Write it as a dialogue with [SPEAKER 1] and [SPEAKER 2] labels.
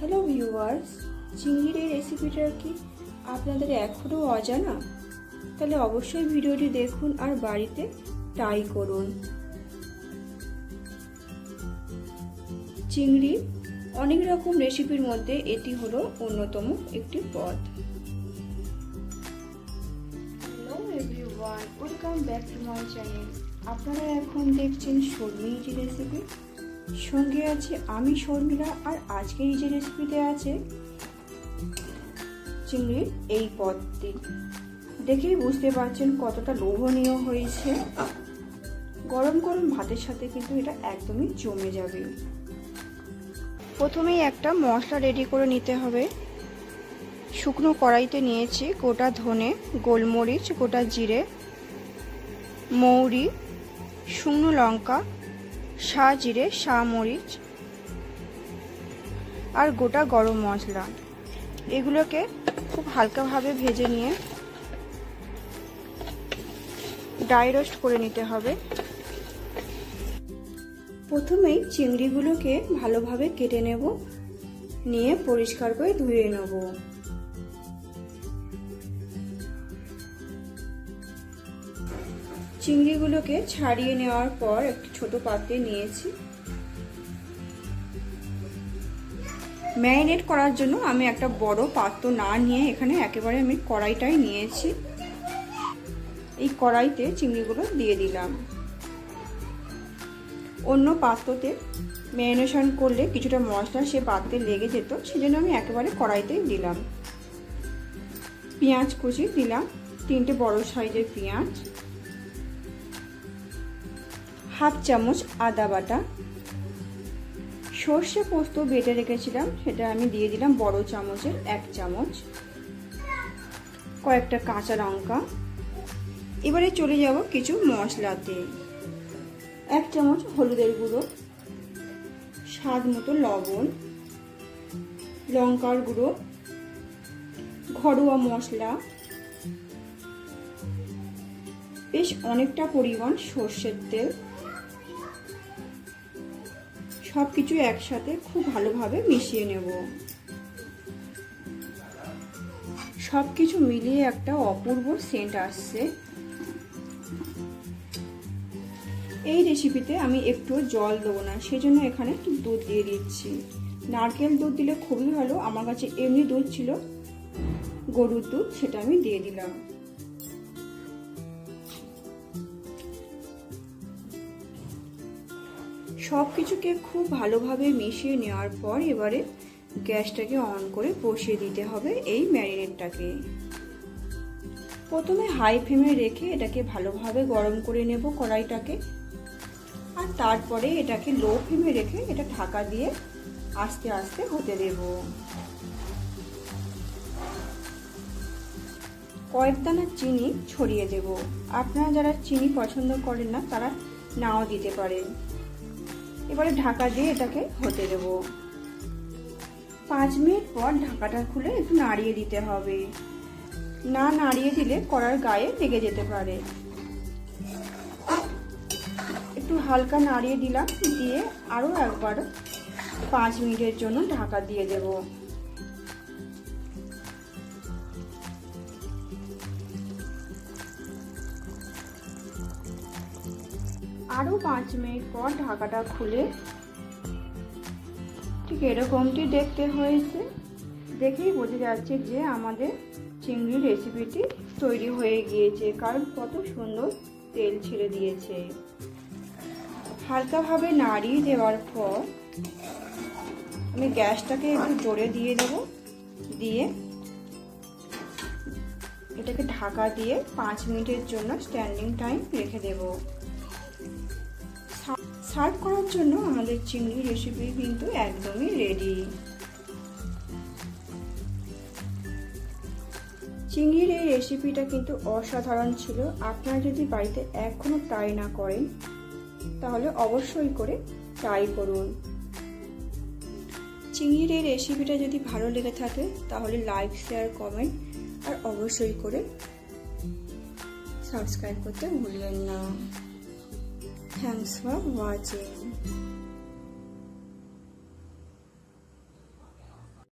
[SPEAKER 1] Hello viewers, চিংড়ির এই রেসিপিটা কি আপনাদের এখনও অজানা? তাহলে অবশ্যই ভিডিওটি দেখুন আর বাড়িতে ট্রাই করুন। চিংড়ি অনেক রকম রেসিপির মধ্যে এটি হলো অন্যতম একটি পদ। Hello everyone, welcome back to my channel. আপনারা এখন দেখছেন শর্মি ইজি রেসিপি। সঙ্গে আছে আমি শর্মিলা, আর আজকের এই যে রেসিপিতে আছে চিংড়ির এই পদটি। দেখেই বুঝতে পারছেন কতটা লোভনীয় হয়েছে। গরম গরম ভাতের সাথে কিন্তু এটা একদমই জমে যাবে। প্রথমেই একটা মশলা রেডি করে নিতে হবে। শুকনো কড়াইতে নিয়েছি গোটা ধনে, গোলমরিচ, গোটা জিরে, মৌরি, শুকনো লঙ্কা, জিরে, মরিচ আর গোটা গরম মশলা। এগুলোকে খুব হালকাভাবে ভেজে নিয়ে ড্রাই রোস্ট করে নিতে হবে। প্রথমেই চিংড়িগুলোকে ভালোভাবে কেটে নেব, নিয়ে পরিষ্কার করে ধুয়ে নেব। চিংড়িগুলোকে ছাড়িয়ে নেওয়ার পর একটি ছোট পাত্রে নিয়েছি। ম্যারিনেট করার জন্য আমি একটা বড় পাত্র না নিয়ে এখানে একেবারে আমি কড়াইটাই নিয়েছি। এই কড়াইতে চিংড়িগুলো দিয়ে দিলাম। অন্য পাত্রতে ম্যারিনেশন করলে কিছুটা মশলা সে পাত্রে লেগে যেত, সেজন্য আমি একেবারে কড়াইতেই দিলাম। পেঁয়াজ কুচি দিলাম, 3টে বড় সাইজের পেঁয়াজ, হাফ চামচ আদা বাটা, সর্ষে পোস্ত বেটে রেখেছিলাম সেটা আমি দিয়ে দিলাম বড় চামচের 1 চামচ, কয়েকটা কাঁচা লঙ্কা। এবারে চলে যাব কিছু মশলাতে। 1 চামচ হলুদের গুঁড়ো, স্বাদ মতো লবণ, লঙ্কার গুঁড়ো, ঘরোয়া মশলা, বেশ অনেকটা পরিমাণ সর্ষের তেল। সবকিছু একসাথে খুব ভালোভাবে মিশিয়ে নেব। সবকিছু মিলিয়ে একটা অপূর্ব সেন্ট আসছে। এই রেসিপিতে আমি একটু জল দেবো না, সেজন্য এখানে একটু দুধ দিয়ে দিচ্ছি। নারকেল দুধ দিলে খুবই ভালো। আমার কাছে এমনি দুধ ছিল, গরুর দুধ, সেটা আমি দিয়ে দিলাম। সব কিছুকে খুব ভালোভাবে মিশিয়ে নেওয়ার পর এবারে গ্যাসটাকে অন করে বসিয়ে দিতে হবে এই ম্যারিনেটটাকে। প্রথমে হাই ফ্লেমে রেখে এটাকে ভালোভাবে গরম করে নেব কড়াইটাকে, আর তারপরে এটাকে লো ফ্লেমে রেখে এটা ঢাকা দিয়ে আস্তে আস্তে হতে দেব। কয়েক দানা চিনি ছড়িয়ে দেব। আপনারা যারা চিনি পছন্দ করেন না তারা নাও দিতে পারেন। এবারে ঢাকা দিয়ে এটাকে হতে দেব। 5 মিনিট পর ঢাকাটা খুলে একটু নাড়িয়ে দিতে হবে। না নাড়িয়ে দিলে কড়ার গায়ে লেগে যেতে পারে। একটু হালকা নাড়িয়ে দিলাম, দিয়ে আরও একবার 5 মিনিটের জন্য ঢাকা দিয়ে দেব। আরও 5 মিনিট পর ঢাকাটা খুলে ঠিক এরকমটি দেখতে হয়েছে। দেখেই বোঝা যাচ্ছে যে আমাদের চিংড়ির রেসিপিটি তৈরি হয়ে গিয়েছে, কারণ কত সুন্দর তেল ছেড়ে দিয়েছে। হালকাভাবে নাড়িয়ে দেওয়ার পর আমি গ্যাসটাকে একটু জোরে দিয়ে দেব, দিয়ে এটাকে ঢাকা দিয়ে 5 মিনিটের জন্য স্ট্যান্ডিং টাইম রেখে দেব। সার্ভ করার জন্য আমাদের চিংড়ি রেসিপি কিন্তু একদমই রেডি। চিংড়ির এই রেসিপিটা কিন্তু অসাধারণ ছিল। আপনারা যদি বাড়িতে এখনো ট্রাই না করেন তাহলে অবশ্যই করে ট্রাই করুন। চিংড়ির এই রেসিপিটা যদি ভালো লেগে থাকে তাহলে লাইক, শেয়ার, কমেন্ট আর অবশ্যই করে সাবস্ক্রাইব করতে ভুলবেন না। Thanks for watching.